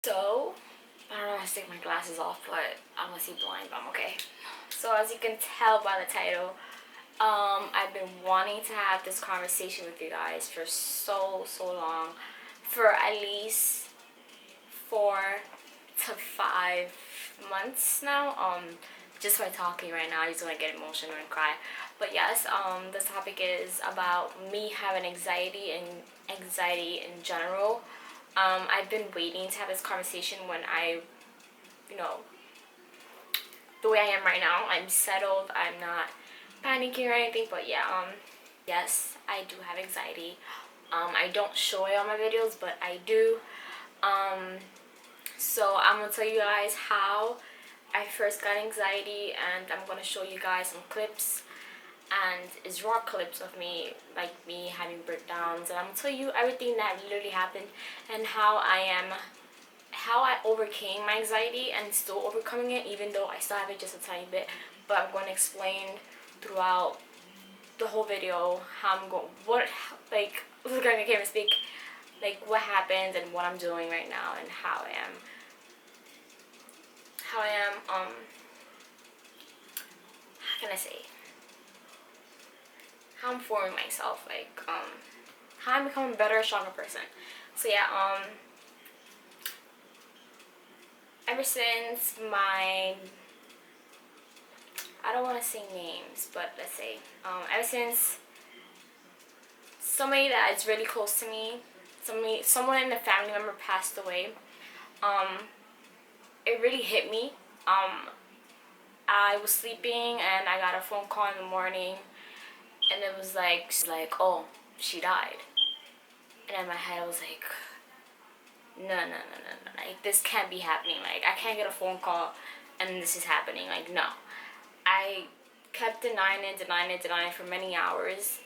So, I don't know how to take my glasses off, but I'm gonna see blind, but I'm okay. So as you can tell by the title, I've been wanting to have this conversation with you guys for so long, for at least 4 to 5 months now. Just by talking right now, I just want to get emotional and cry. But yes, the topic is about me having anxiety and anxiety in general. I've been waiting to have this conversation when you know, the way I am right now. I'm settled. I'm not panicking or anything. But yeah, yes, I do have anxiety. I don't show it on my videos, but I do. So I'm gonna tell you guys how I first got anxiety, and I'm gonna show you guys some clips, and it's raw clips of me, like me having breakdowns, and I'm gonna tell you everything that literally happened and how I overcame my anxiety and still overcoming it, even though I still have it just a tiny bit. But I'm going to explain throughout the whole video how I'm going, look, I can't even speak, like what happened and what I'm doing right now and how how can I say, how I'm forming myself, how I'm becoming a better, stronger person. So yeah, ever since I don't want to say names, but let's say, ever since somebody that is really close to me, someone in the family member passed away, it really hit me. I was sleeping and I got a phone call in the morning, and it was like, oh, she died. And in my head I was like, no, like this can't be happening. Like I can't get a phone call and this is happening. Like no. I kept denying it for many hours,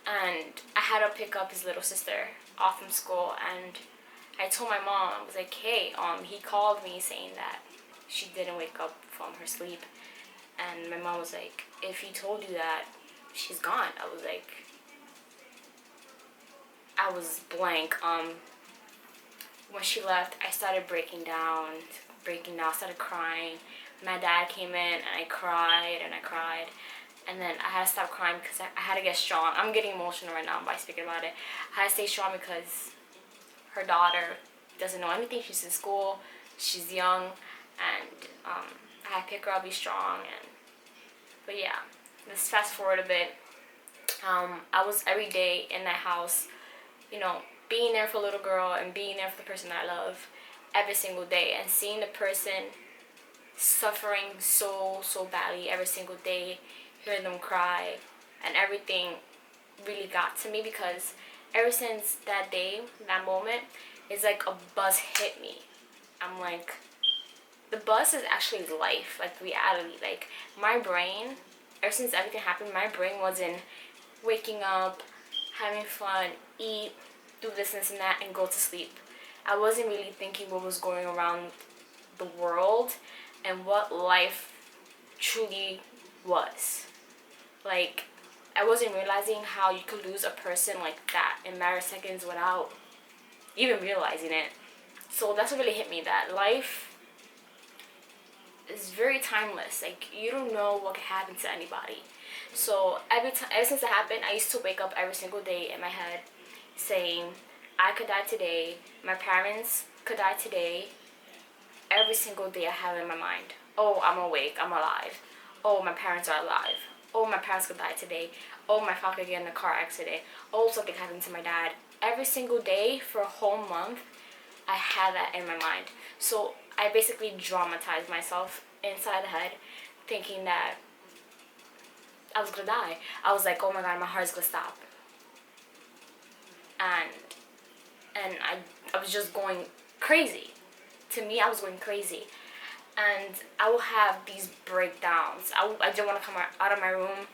and I had to pick up his little sister off from school, and I told my mom, I was like, hey, he called me saying that she didn't wake up from her sleep, and my mom was like, if he told you that, she's gone. I was blank. When she left, I started breaking down, started crying. My dad came in and I cried, and then I had to stop crying because I had to get strong. I'm getting emotional right now by speaking about it. I had to stay strong because her daughter doesn't know anything. She's in school, she's young, and I had to pick her up, be strong. But yeah, let's fast forward a bit. I was every day in that house, being there for a little girl and being there for the person that I love every single day, and seeing the person suffering so badly every single day, hearing them cry, and everything really got to me, because ever since that day, that moment, it's like a buzz hit me. I'm like, the buzz is actually life, like reality. Like my brain, ever since everything happened, my brain wasn't waking up, having fun, eat, do this and that, and go to sleep. I wasn't really thinking what was going around the world and what life truly was. Like, I wasn't realizing how you could lose a person like that in a matter of seconds without even realizing it. So that's what really hit me, that life is very timeless. Like, you don't know what can happen to anybody. So ever since it happened, I used to wake up every single day in my head saying, I could die today, my parents could die today. Every single day I have in my mind, oh, I'm awake, I'm alive. Oh, my parents are alive. Oh, my parents could die today. Oh, my father could get in a car accident. Oh, something happened to my dad. Every single day for a whole month, I had that in my mind. So I basically dramatized myself inside the head, thinking that I was gonna die. I was like, oh my god, my heart's gonna stop. And I was just going crazy. To me, I was going crazy. And I will have these breakdowns. I didn't want to come out of my room.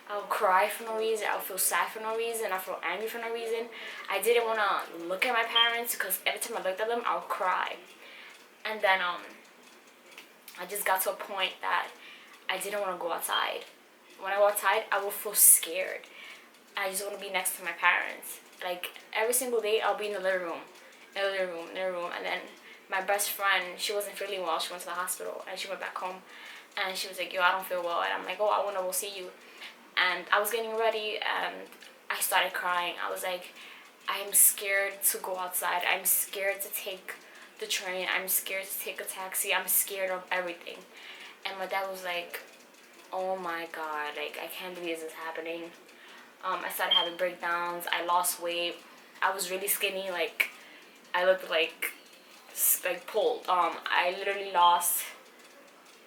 I would cry for no reason. I would feel sad for no reason. I would feel angry for no reason. I didn't want to look at my parents because every time I looked at them, I would cry. And then I just got to a point that I didn't want to go outside. When I go outside, I will feel scared. I just want to be next to my parents. Like every single day, I'll be in the living room, and then my best friend, she wasn't feeling well. She went to the hospital and she went back home, and she was like, yo, I don't feel well. And I'm like, oh, I wanna go see you. And I was getting ready and I started crying. I was like, I'm scared to go outside. I'm scared to take the train. I'm scared to take a taxi. I'm scared of everything. And my dad was like, oh my god, like, I can't believe this is happening. I started having breakdowns. I lost weight. I was really skinny. Like, I looked like pulled. I literally lost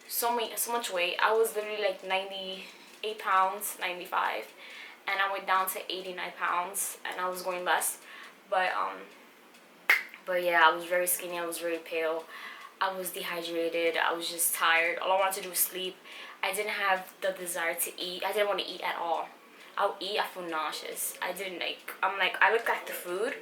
so much weight. I was literally like 98 pounds, 95, and I went down to 89 pounds, and I was going less. But yeah, I was very skinny. I was very pale. I was dehydrated. I was just tired. All I wanted to do was sleep. I didn't have the desire to eat. I didn't want to eat at all. I'll eat, I feel nauseous. I look at the food,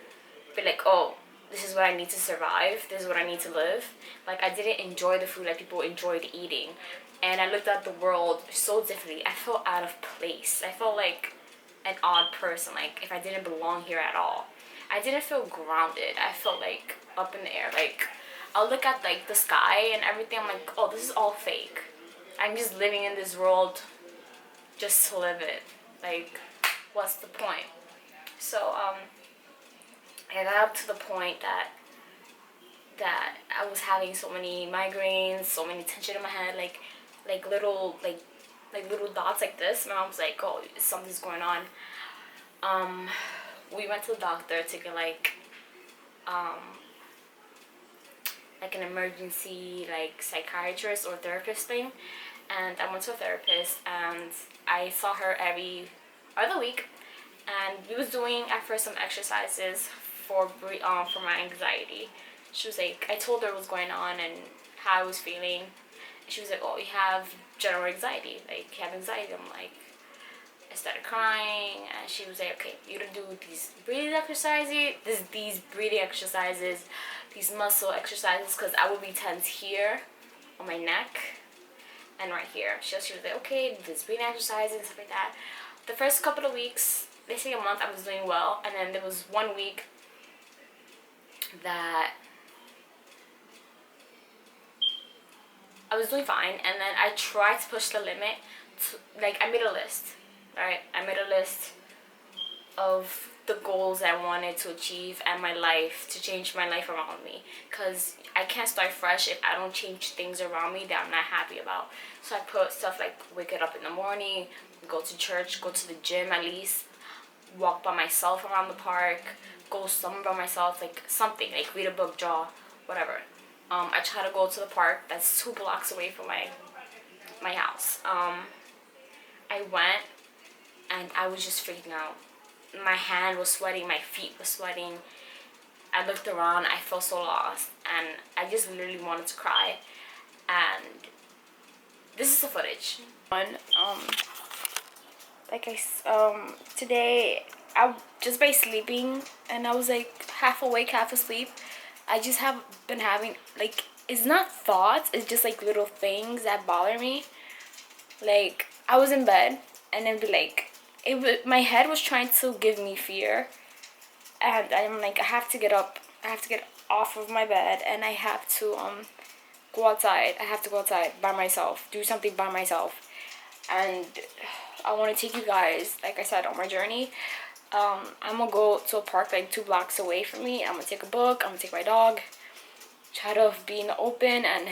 but like, oh, this is what I need to survive. This is what I need to live. Like, I didn't enjoy the food like people enjoyed eating. And I looked at the world so differently. I felt out of place. I felt like an odd person, like if I didn't belong here at all. I didn't feel grounded. I felt like up in the air. Like, I'll look at like the sky and everything. I'm like, oh, this is all fake. I'm just living in this world just to live it. Like, what's the point? So I got up to the point that I was having so many migraines, so many tension in my head, like little dots like this. My mom was like, oh, something's going on. We went to the doctor to get like an emergency like psychiatrist or therapist thing, and I went to a therapist and I saw her every other week, and we was doing at first some exercises for my anxiety. She was like, I told her what's going on and how I was feeling. And she was like, oh, you have general anxiety, like you have anxiety. I'm like, I started crying, and she was like, okay, you're gonna do these breathing exercises, these muscle exercises, because I will be tense here on my neck and right here. She was like, okay, this breathing exercises and stuff like that. The first couple of weeks, basically a month, I was doing well, and then there was 1 week that I was doing fine, and then I tried to push the limit. I made a list, right? I made a list of the goals I wanted to achieve and my life, to change my life around me, because I can't start fresh if I don't change things around me that I'm not happy about. So I put stuff like waking up in the morning, go to church, go to the gym at least, walk by myself around the park, go somewhere by myself, like something, like read a book, draw, whatever. I try to go to the park that's 2 blocks away from my house. I went and I was just freaking out. My hand was sweating, my feet were sweating. I looked around, I felt so lost, and I just literally wanted to cry. And this is the footage. Today, I just by sleeping, and I was like half awake, half asleep. I just have been having, like, it's not thoughts, it's just like little things that bother me. Like, I was in bed, and then my head was trying to give me fear, and I'm like, I have to get up, I have to get off of my bed, and I have to go outside. I have to go outside by myself, do something by myself. And I want to take you guys, like I said, on my journey. I'm gonna go to a park like 2 blocks away from me. I'm gonna take a book, I'm gonna take my dog, try to be in the open and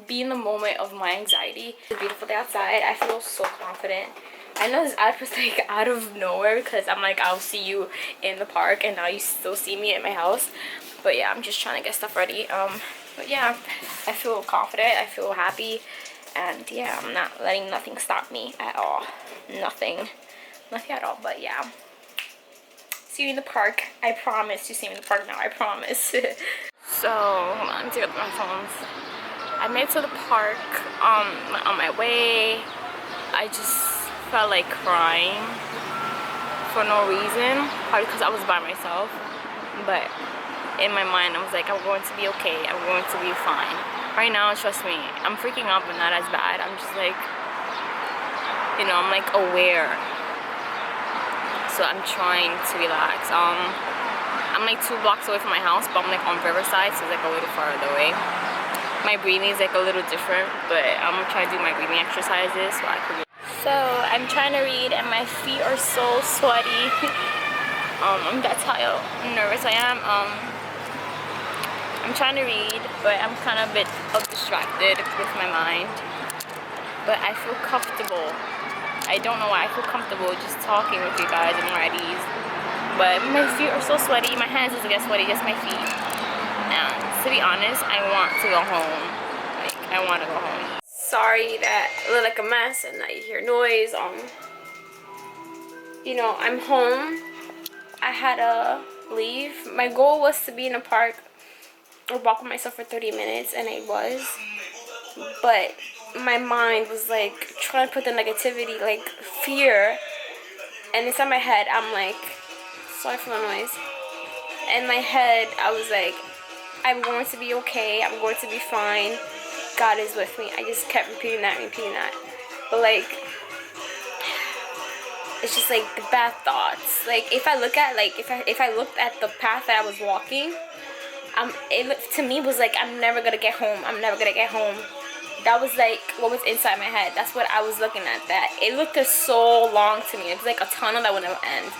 be in the moment of my anxiety. It's a beautiful day outside. I feel so confident. I know this ad was like out of nowhere, because I'm like, I'll see you in the park, and now you still see me at my house. But yeah, I'm just trying to get stuff ready. But yeah, I feel confident, I feel happy, and yeah, I'm not letting nothing stop me at all. Nothing at all. But yeah, see you in the park. I promise to see you in the park now. I promise. So hold on, take up my phones. I made it to the park. On my way, I just felt like crying for no reason, probably because I was by myself. But in my mind, I was like, I'm going to be okay. I'm going to be fine. Right now, trust me, I'm freaking out, but not as bad. I'm just like, I'm like aware. So I'm trying to relax. I'm like 2 blocks away from my house, but I'm like on Riverside, so it's like a little farther away. My breathing is like a little different, but I'm gonna try to do my breathing exercises so I can. So I'm trying to read, and my feet are so sweaty. That's how nervous I am. I'm trying to read, but I'm kind of a bit distracted with my mind. But I feel comfortable. I don't know why I feel comfortable just talking with you guys and more at ease. But my feet are so sweaty. My hands doesn't get sweaty, just my feet. And to be honest, I want to go home. Like, I want to go home. Sorry that I look like a mess and that you hear noise. You know, I'm home. I had to leave. My goal was to be in a park or walk with myself for 30 minutes, and I was. But my mind was like trying to put the negativity, like fear, and inside my head I'm like, sorry for the noise. In my head I was like, I'm going to be okay, I'm going to be fine, God is with me. I just kept repeating that. But like, it's just like the bad thoughts. Like if I look at if I looked at the path that I was walking, to me was like, I'm never gonna get home. That was like what was inside my head. That's what I was looking at. That it looked so long to me. It was like a tunnel that would never end.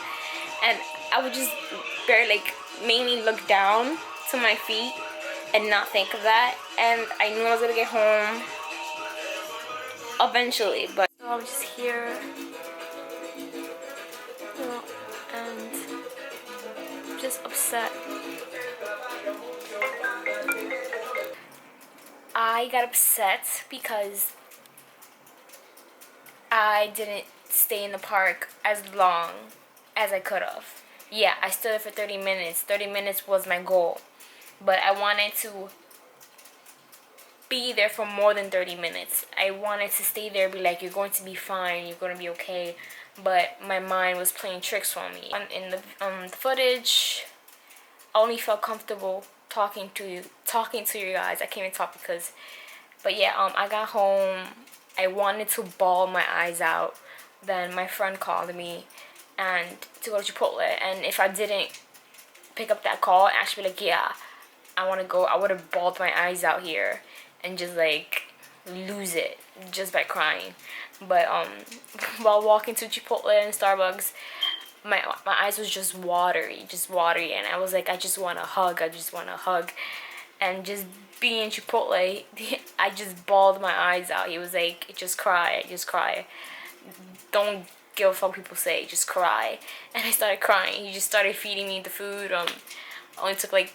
And I would just barely mainly look down to my feet and not think of that. And I knew I was gonna get home eventually. But so I was just here, and just upset. I got upset because I didn't stay in the park as long as I could have. Yeah, I stood there for 30 minutes. 30 minutes was my goal. But I wanted to be there for more than 30 minutes. I wanted to stay there, be like, you're going to be fine, you're going to be okay. But my mind was playing tricks on me. In the footage, I only felt comfortable talking to you guys. I can't even talk because, but yeah, I got home. I wanted to bawl my eyes out. Then my friend called me and to go to Chipotle, and if I didn't pick up that call and actually be like, yeah, I want to go, I would have bawled my eyes out here and just like lose it just by crying. But while walking to Chipotle and Starbucks, my eyes was just watery, and I was like, I just want to hug, and just being Chipotle, I just bawled my eyes out. He was like, just cry, don't give a fuck people say, just cry. And I started crying. He just started feeding me the food. Only took like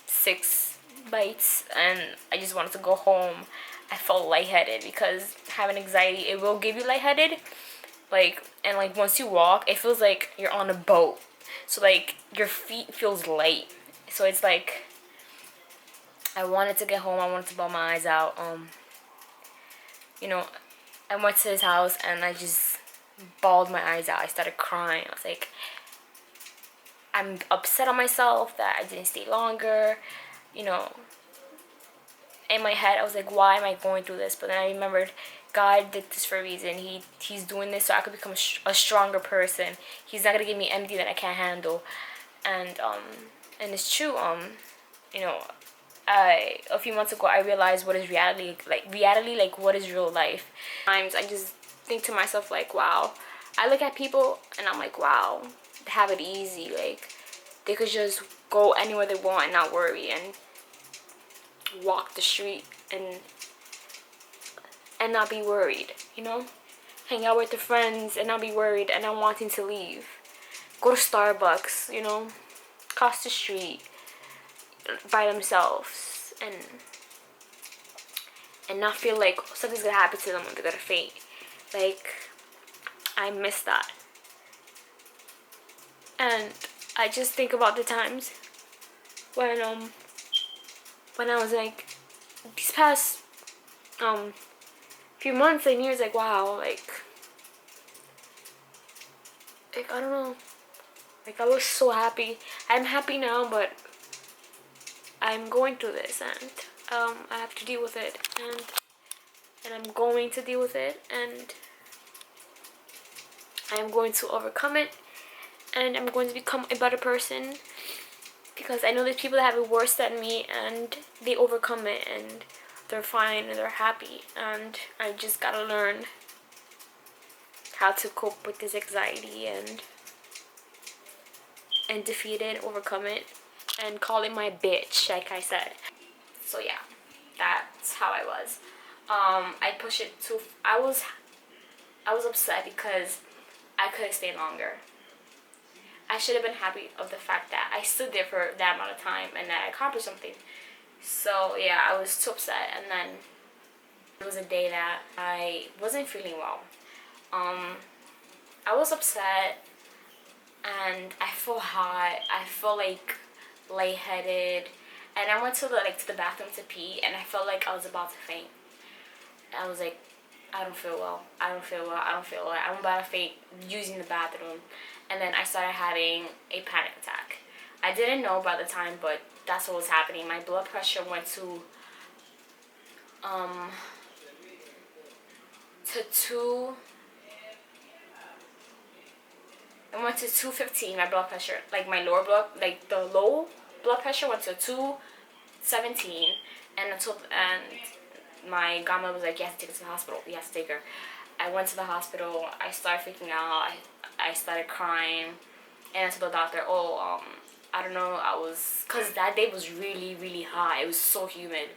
6 bites, and I just wanted to go home. I felt lightheaded because having anxiety, it will give you lightheaded. And once you walk, it feels like you're on a boat. So like your feet feels light. So it's like I wanted to get home. I wanted to bawl my eyes out. You know, I went to his house and I just bawled my eyes out. I started crying. I was like, I'm upset on myself that I didn't stay longer. You know, in my head I was like, why am I going through this? But then I remembered God did this for a reason. He's doing this so I could become a stronger person. He's not gonna give me anything that I can't handle. And it's true. You know, a few months ago I realized what is reality like what is real life. Sometimes I just think to myself like, wow. I look at people and I'm like, wow, they have it easy. Like they could just go anywhere they want and not worry, and walk the street and not be worried, you know? Hang out with their friends and not be worried and not wanting to leave. Go to Starbucks, you know? Cross the street by themselves and not feel like something's gonna happen to them when they're gonna faint. Like, I miss that. And I just think about the times when I was like, these past few months and years, like, wow, like I don't know, like I was so happy. I'm happy now, but I'm going through this, and I have to deal with it, and I'm going to deal with it, and I'm going to overcome it, and I'm going to become a better person. because I know there's people that have it worse than me and they overcome it and they're fine and they're happy, and I just gotta learn how to cope with this anxiety and defeat it, overcome it, and call it my bitch, like I said. So yeah, that's how I was. I pushed it too. I was upset because I could have stayed longer. I should have been happy of the fact that I stood there for that amount of time and that I accomplished something. So yeah, I was too upset. And then it was a day that I wasn't feeling well. I was upset and I felt hot. I felt like lightheaded, and I went to the bathroom to pee, and I felt like I was about to faint. I was like, I don't feel well. I don't feel well. I don't feel well. I'm about to faint using the bathroom. And then I started having a panic attack. I didn't know by the time, but that's what was happening. My blood pressure went to two. It went to 215. My blood pressure, like my lower blood, like the low blood pressure went to 217, and my grandma was like, "You have to take her to the hospital. You have to take her." I went to the hospital. I started freaking out. I started crying, and I told the doctor, "Oh, I don't know. Cause that day was really, really hot. It was so humid.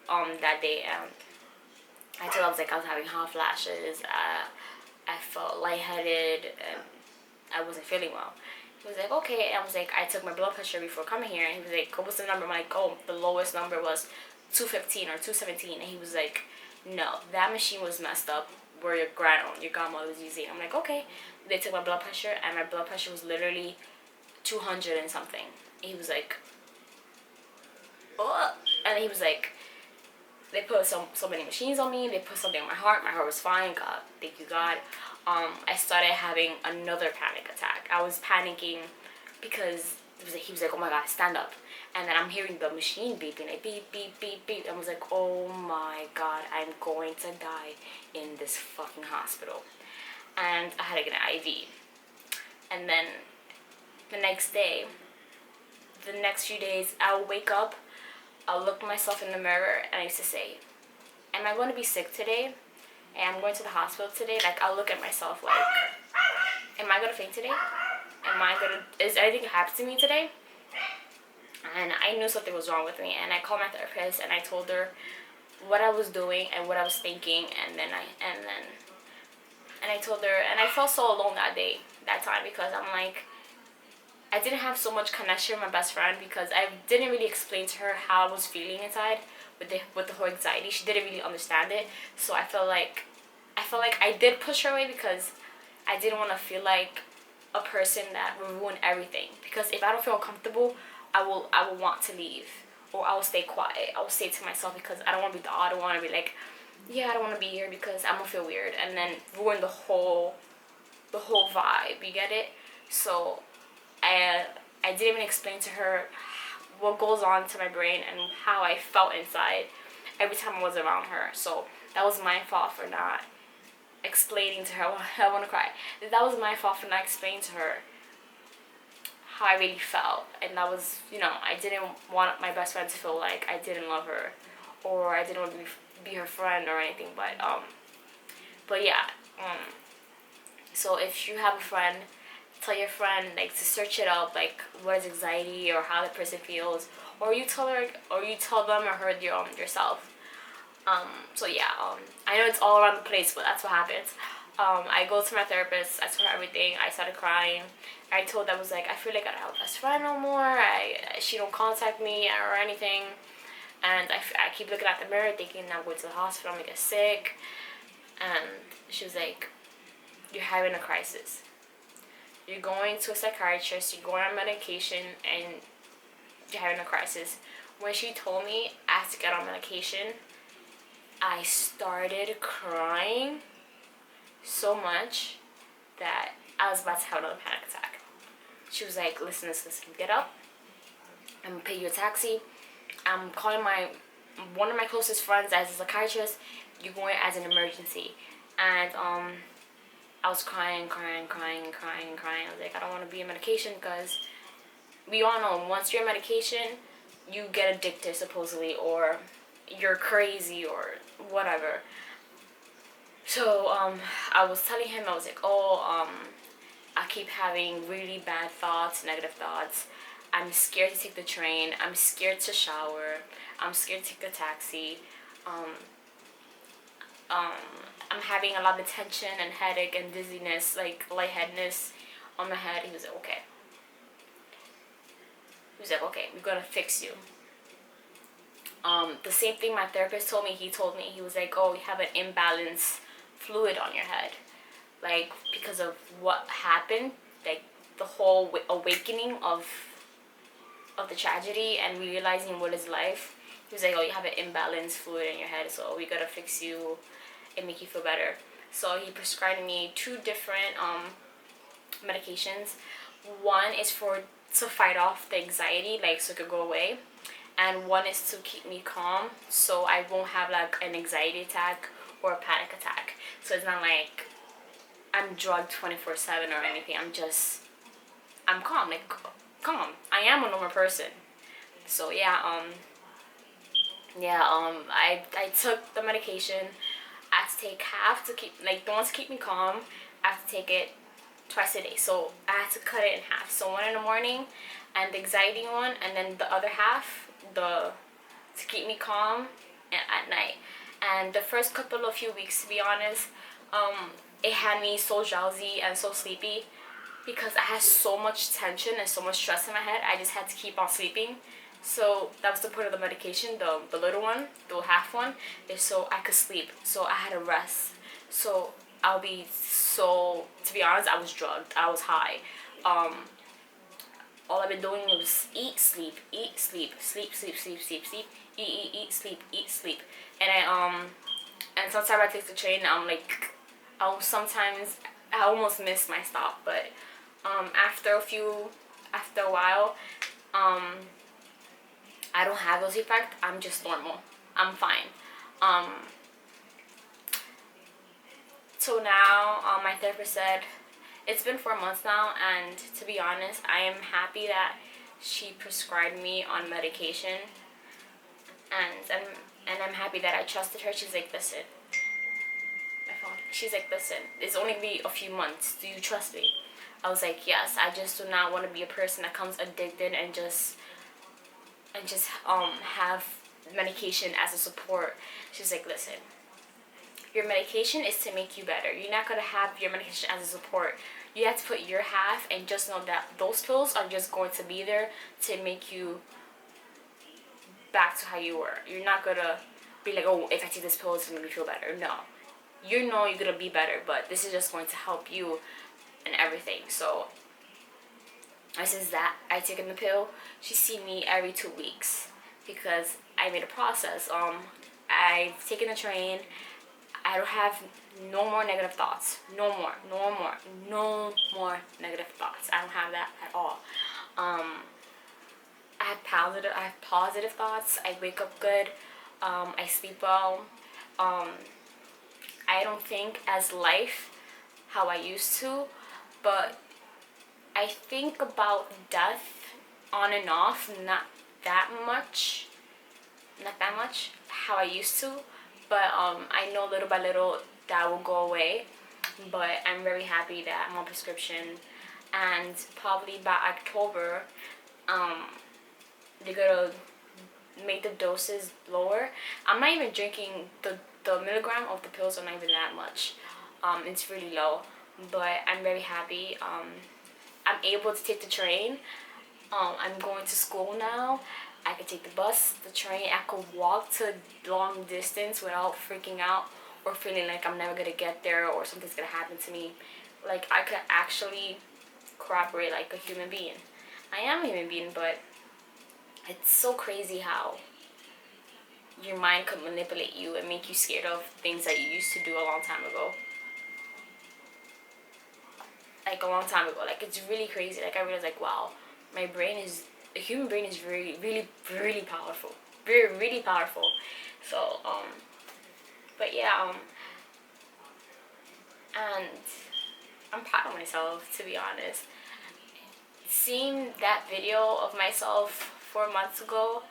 That day, and I told him, I was having hot flashes. I felt lightheaded, and I wasn't feeling well." He was like, "Okay." And I was like, "I took my blood pressure before coming here." And he was like, "What was the number?" I'm like, "Oh, the lowest number was 215 or 217. And he was like, "No, that machine was messed up where your grandma was using." I'm like, "Okay." They took my blood pressure, and my blood pressure was literally 200 and something. He was like, "Oh," and he was like, they put so many machines on me. They put something on my heart. My heart was fine. God, thank you, God. I started having another panic attack. I was panicking because he was like, "Oh my God, stand up." And then I'm hearing the machine beeping, like beep, beep, beep, beep. I was like, "Oh my God, I'm going to die in this fucking hospital." And I had to get an IV. And then the next day, the next few days, I'll wake up, I'll look myself in the mirror, and I used to say, "Am I going to be sick today? And I'm going to the hospital today?" Like, I'll look at myself like, "Am I going to faint today? Is anything happening to me today?" And I knew something was wrong with me, and I called my therapist, and I told her what I was doing and what I was thinking, and I told her, and I felt so alone that time, because I'm like, I didn't have so much connection with my best friend, because I didn't really explain to her how I was feeling inside with the whole anxiety. She didn't really understand it, so I felt like I did push her away, because I didn't want to feel like a person that will ruin everything. Because if I don't feel comfortable, I will want to leave, or I will stay quiet. I will stay to myself, because I don't want to be I don't want to be like, "Yeah, I don't want to be here," because I'm gonna feel weird and then ruin the whole vibe. You get it? So I didn't even explain to her what goes on to my brain and how I felt inside every time I was around her. So that was my fault for not explaining to her. I want to cry. That was my fault for not explaining to her how I really felt. And that was, I didn't want my best friend to feel like I didn't love her, or I didn't want to be her friend or anything. But yeah. So if you have a friend, tell your friend to search it up, what is anxiety, or how the person feels, or you tell them or her yourself. So yeah, I know it's all around the place, but that's what happens. I go to my therapist. I told her everything. I started crying. I told her, I was like, I feel like I don't have a best friend no more. She don't contact me or anything, and I keep looking at the mirror thinking I'm going to the hospital, I'm gonna get sick. And she was like, "You're having a crisis. You're going to a psychiatrist, you're going on medication, and you're having a crisis." When she told me I had to get on medication, I started crying so much that I was about to have another panic attack. She was like, listen, get up. I'm going to pay you a taxi. I'm calling one of my closest friends as a psychiatrist. You're going as an emergency. And I was crying. I was like, I don't want to be on medication because we all know once you're on medication, you get addicted supposedly, or you're crazy or whatever. So I was telling him, I was like, oh, I keep having really bad thoughts, negative thoughts. I'm scared to take the train. I'm scared to shower. I'm scared to take the taxi. Um, um, I'm having a lot of tension and headache and dizziness, like lightheadedness on my head. He was like, okay. He was like, okay, we're gonna fix you. The same thing my therapist told me. He told me, he was like, oh, you have an imbalanced fluid on your head, like because of what happened, like the whole awakening of the tragedy and realizing what is life. He was like, oh, you have an imbalanced fluid in your head, so we gotta fix you and make you feel better. So he prescribed me 2 different medications. One is to fight off the anxiety, like so it could go away, and one is to keep me calm, so I won't have like an anxiety attack or a panic attack. So it's not like I'm drugged 24/7 or anything. I'm calm, like calm. I am a normal person. So yeah, I took the medication. I had to take half to keep, like the one to keep me calm. I have to take it twice a day. So I had to cut it in half. So one in the morning, and the anxiety one, and then the other half, the to keep me calm, and at night. And the first couple of few weeks, to be honest, it had me so drowsy and so sleepy because I had so much tension and so much stress in my head. I just had to keep on sleeping. So that was the point of the medication, the little one, the half one, is so I could sleep. So I had to rest. So to be honest, I was drugged. I was high. All I've been doing was eat, sleep, eat, sleep, sleep, sleep, sleep, sleep, sleep, eat, sleep, eat, sleep. And and sometimes I take the train, I'm like, I almost miss my stop, but after a while, I don't have those effects. I'm just normal. I'm fine. Um, so now, my therapist said it's been 4 months now, and to be honest, I am happy that she prescribed me on medication, and I'm happy that I trusted her. She's like, listen, my phone. She's like, listen, it's only been a few months. Do you trust me? I was like, yes. I just do not want to be a person that comes addicted and just have medication as a support. She's like, listen, your medication is to make you better. You're not gonna have your medication as a support. You have to put your half, and just know that those pills are just going to be there to make you back to how you were. You're not gonna be like, oh, if I take this pill, it's gonna make me feel better. No, you know you're gonna be better, but this is just going to help you and everything. So since that I taken the pill, she's seen me every 2 weeks because I made a process. I've taken the train. I don't have no more negative thoughts. No more negative thoughts. I don't have that at all. I have positive thoughts. I wake up good. I sleep well. I don't think as life how I used to, but I think about death on and off, not that much how I used to, but I know little by little that will go away. But I'm very happy that I'm on prescription, and probably by October, they're gonna make the doses lower. I'm not even drinking the milligram of the pills are not even that much. It's really low, but I'm very happy. I'm able to take the train. I'm going to school now. I could take the bus, the train. I could walk to long distance without freaking out or feeling like I'm never gonna get there or something's gonna happen to me. Like I could actually cooperate like a human being. I am a human being, but it's so crazy how your mind could manipulate you and make you scared of things that you used to do a long time ago. Like a long time ago. Like it's really crazy. Like I realized like, wow, the human brain is really powerful. Really powerful. So, but yeah, and I'm proud of myself, to be honest. seeing that video of myself 4 months ago,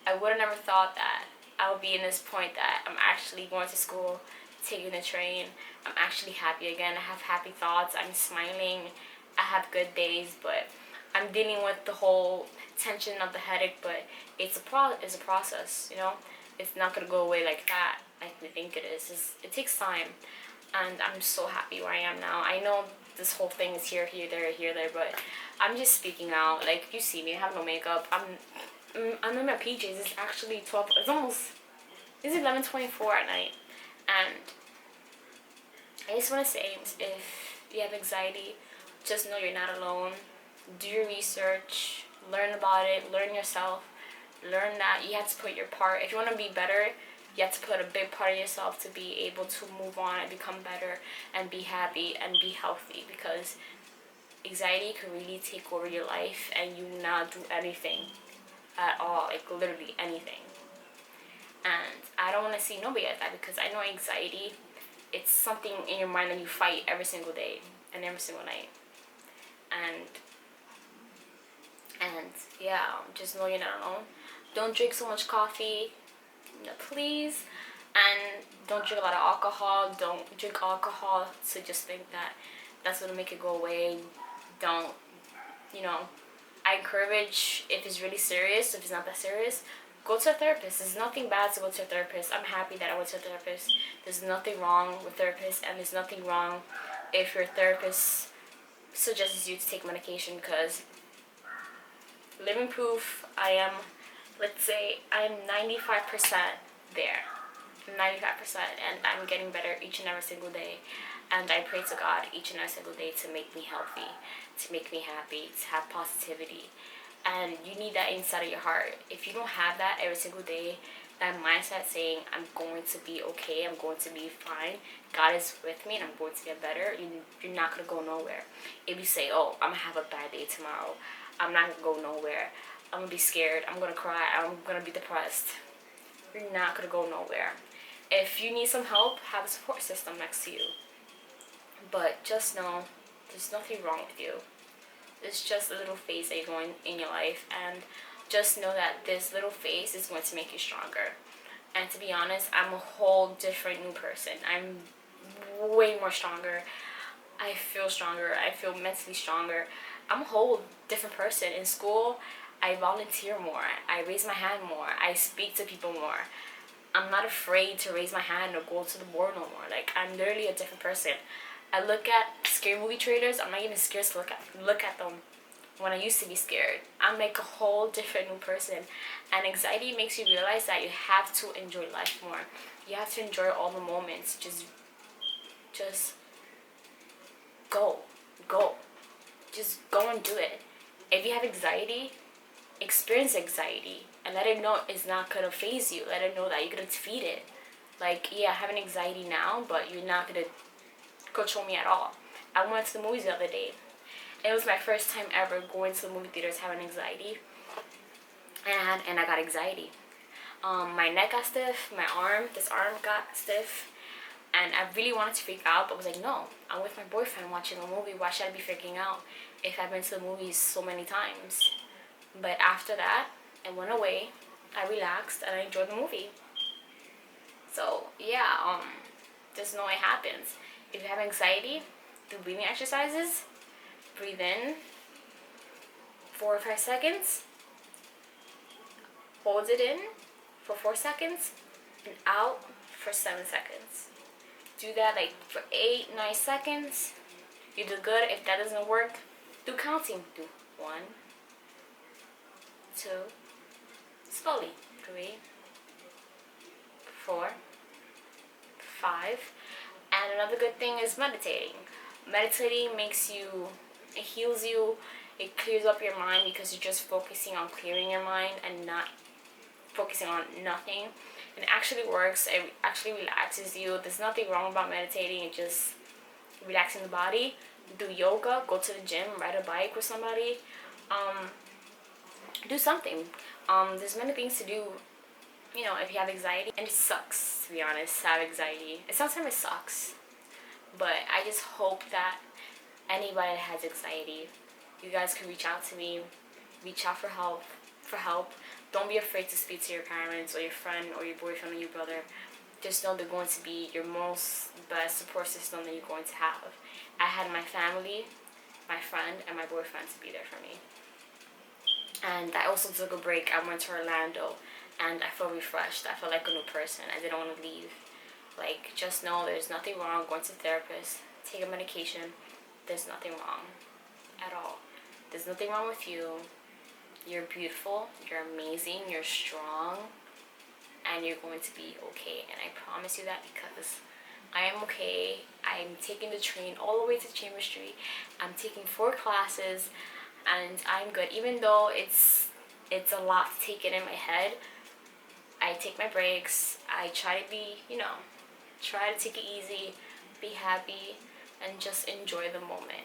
I would have never thought that I would be in this point that I'm actually going to school, taking the train. I'm actually happy again. I have happy thoughts. I'm smiling. I have good days, but I'm dealing with the whole tension of the headache. But it's a process, you know. It's not gonna go away like that, like we think it is. It takes time, and I'm so happy where I am now. I know this whole thing is here, there, but I'm just speaking out. Like, you see me, I have no makeup. I'm in my PJs. It's actually 12. It's 11:24 at night, and I just want to say, if you have anxiety, just know you're not alone. Do your research, learn about it, learn yourself, learn that you have to put your part. If you want to be better, you have to put a big part of yourself to be able to move on and become better and be happy and be healthy, because anxiety can really take over your life and you not do anything at all, like literally anything. And I don't want to see nobody like that, because I know anxiety, it's something in your mind that you fight every single day and every single night. And yeah, just know you're not alone. Don't drink so much coffee, please. And don't drink a lot of alcohol. Don't drink alcohol to just think that that's going to make it go away. Don't, I encourage, if it's really serious, if it's not that serious, go to a therapist. There's nothing bad to go to a therapist. I'm happy that I went to a therapist. There's nothing wrong with therapists, and there's nothing wrong if your therapist suggests you to take medication, because living proof, let's say, I'm 95% there. 95%, and I'm getting better each and every single day. And I pray to God each and every single day to make me healthy, to make me happy, to have positivity. And you need that inside of your heart. If you don't have that every single day, that mindset saying, I'm going to be okay, I'm going to be fine, God is with me and I'm going to get better, you're not going to go nowhere. If you say, oh, I'm going to have a bad day tomorrow, I'm not going to go nowhere, I'm going to be scared, I'm going to cry, I'm going to be depressed, you're not going to go nowhere. If you need some help, have a support system next to you. But just know, there's nothing wrong with you. It's just a little phase that you're going in your life, and just know that this little phase is going to make you stronger. And to be honest, I'm a whole different new person. I'm way more stronger. I feel stronger. I feel mentally stronger. I'm a whole different person. In school, I volunteer more. I raise my hand more. I speak to people more. I'm not afraid to raise my hand or go to the board no more. Like, I'm literally a different person. I look at scary movie trailers. I'm not even scared to look at them when I used to be scared. I'm like a whole different new person. And anxiety makes you realize that you have to enjoy life more. You have to enjoy all the moments. Just go. Just go and do it. If you have anxiety, experience anxiety and let it know it's not gonna phase you. Let it know that you're gonna defeat it. Like, yeah, I have an anxiety now, but you're not gonna control me at all. I went to the movies the other day. It was my first time ever going to the movie theaters having anxiety, and I got anxiety. My neck got stiff, this arm got stiff, and I really wanted to freak out, but I was like, no, I'm with my boyfriend watching a movie. Why should I be freaking out if I've been to the movies so many times? But after that, it went away. I relaxed and I enjoyed the movie. So yeah, just know it happens. If you have anxiety, do breathing exercises. Breathe in 4 or 5 seconds. Hold it in for 4 seconds and out for 7 seconds. Do that like for 8, 9 seconds. You do good. If that doesn't work, do counting. Do 1, 2, slowly, 3, 4, 5. And another good thing is meditating. Meditating it heals you, it clears up your mind, because you're just focusing on clearing your mind and not focusing on nothing. And it actually works. It actually relaxes you. There's nothing wrong about meditating. It just relaxing the body. Do yoga, go to the gym, ride a bike with somebody. Do something. There's many things to do, if you have anxiety. And it sucks, to be honest, to have anxiety. And sometimes it sucks. But I just hope that anybody that has anxiety, You guys can reach out to me, reach out for help. Don't be afraid to speak to your parents or your friend or your boyfriend or your brother. Just know they're going to be your most best support system that you're going to have. I had my family, my friend, and my boyfriend to be there for me. And I also took a break. I went to Orlando, and I felt refreshed. I felt like a new person. I didn't want to leave. Like, just know there's nothing wrong going to therapist, take a medication. There's nothing wrong at all. There's nothing wrong with you. You're beautiful, you're amazing, you're strong, and you're going to be okay. And I promise you that, because I am okay. I'm taking the train all the way to Chamber Street. I'm taking 4 classes, and I'm good. Even though it's a lot to take it in my head, I take my breaks. I try to be, try to take it easy, be happy, and just enjoy the moment,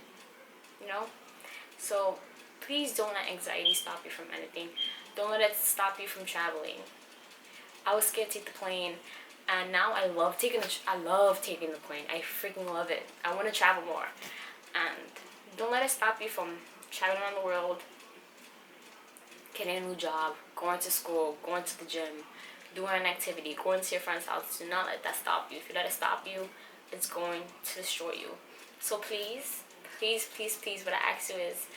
So please don't let anxiety stop you from anything. Don't let it stop you from traveling. I was scared to take the plane, and now I love taking the plane. I freaking love it. I want to travel more. And don't let it stop you from traveling around the world, getting a new job, going to school, going to the gym, doing an activity, going to your friend's house. Do not let that stop you. If you let it stop you, it's going to destroy you. So please, please, please, please, what I ask you is,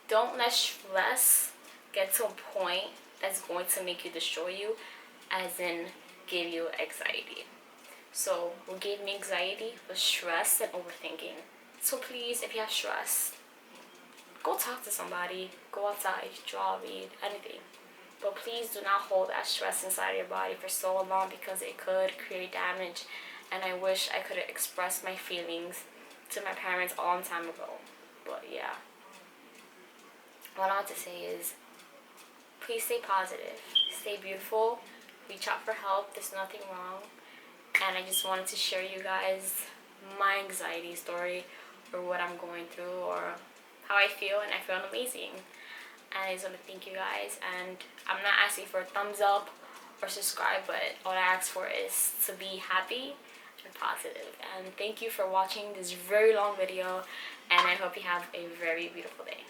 don't let stress get to a point that's going to make you destroy you, as in give you anxiety. So what gave me anxiety was stress and overthinking. So please, if you have stress, go talk to somebody, go outside, draw, read, anything. But please do not hold that stress inside your body for so long, because it could create damage. And I wish I could have expressed my feelings to my parents a long time ago. But yeah. What I want to say is, please stay positive, stay beautiful, reach out for help. There's nothing wrong. And I just wanted to share you guys my anxiety story, or what I'm going through, or how I feel, and I feel amazing. And I just want to thank you guys. And I'm not asking for a thumbs up or subscribe, but all I ask for is to be happy and positive. And thank you for watching this very long video, and I hope you have a very beautiful day.